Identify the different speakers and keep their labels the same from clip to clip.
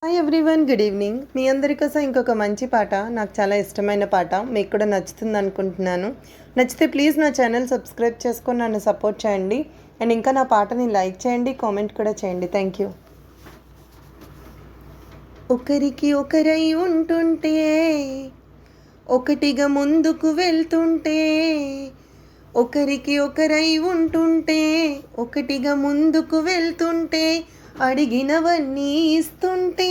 Speaker 1: Hi everyone, good evening. మీ అందరి కోసం ఇంకొక మంచి పాట, నాకు చాలా ఇష్టమైన పాట, మీకు కూడా నచ్చుతుంది అనుకుంటున్నాను. నచ్చితే ప్లీజ్ నా ఛానల్ సబ్స్క్రైబ్ చేసుకొని నన్ను సపోర్ట్ చేయండి. అండ్ ఇంకా నా పాటని లైక్ చేయండి, కామెంట్ కూడా చేయండి. Thank you. ఒకరికి ఒకరై ఉంటుంటే, ఒకటిగా ముందుకు వెళ్తుంటే, ఒకరికి ఒకరై ఉంటుంటే, ఒకటిగా ముందుకు వెళ్తుంటే, అడిగినవన్నీ ఇస్తుంటే,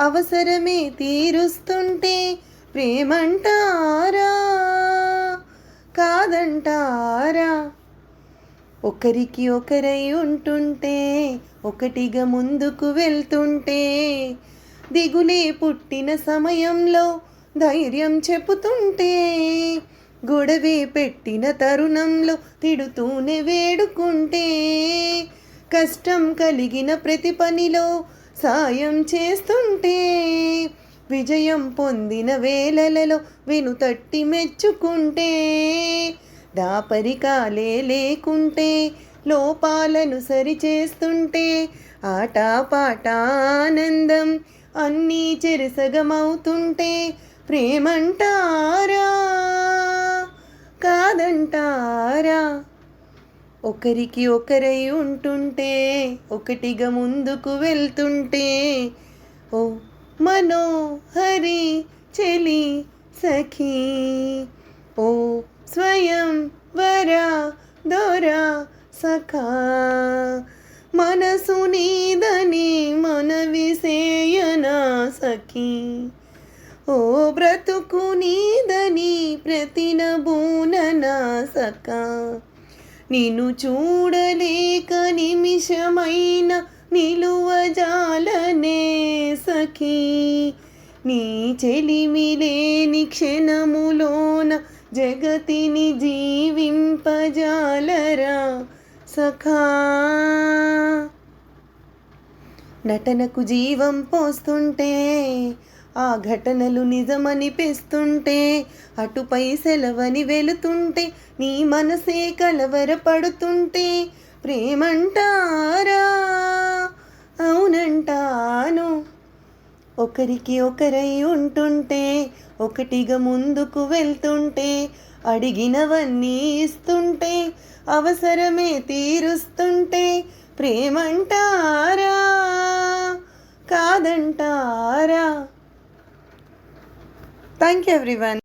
Speaker 1: అవసరమే తీరుస్తుంటే, ప్రేమంటారా కాదంటారా? ఒకరికి ఒకరై ఉంటుంటే, ఒకటిగా ముందుకు వెళ్తుంటే, దిగులే పుట్టిన సమయంలో ధైర్యం చెప్పుతుంటే, గొడవే పెట్టిన తరుణంలో తిడుతూనే వేడుకుంటే, కష్టం కలిగిన ప్రతి పనిలో సాయం చేస్తుంటే, విజయం పొందిన వేళలలో వెనుతట్టి మెచ్చుకుంటే, దాపరికాలే లేకుంటే లోపాలను సరిచేస్తుంటే, ఆటపాట ఆనందం అన్నీ చెరసగమవుతుంటే, ప్రేమంటారా కాదంటారా? ఒకరికి ఒకరై ఉంటుంటే, ఒకటిగా ముందుకు వెళ్తుంటే, ఓ మనోహరి చెలి సఖీ, ఓ స్వయం వర దొర సఖా, మనసు నీదని మనవిసేయనా సఖీ, ఓ బ్రతుకు నీదని ప్రతినబూననా సఖా, నిన్ను చూడలేక నిమిషమైన నిలువజాలనే సఖీ, నీ చెలిమిలేని క్షణములోన జగతిని జీవింపజాలరా సఖా. నటనకు జీవం పోస్తుంటే, ఆ ఘటనలు నిజమనిపిస్తుంటే, అటుపై సెలవని వెళుతుంటే, నీ మనసే కలవరపడుతుంటే, ప్రేమంటారా అవునంటాను. ఒకరికి ఒకరై ఉంటుంటే, ఒకటిగా ముందుకు వెళ్తుంటే, అడిగినవన్నీ ఇస్తుంటే, అవసరమే తీరుస్తుంటే, ప్రేమంటారా కాదంటారా? Thank you everyone.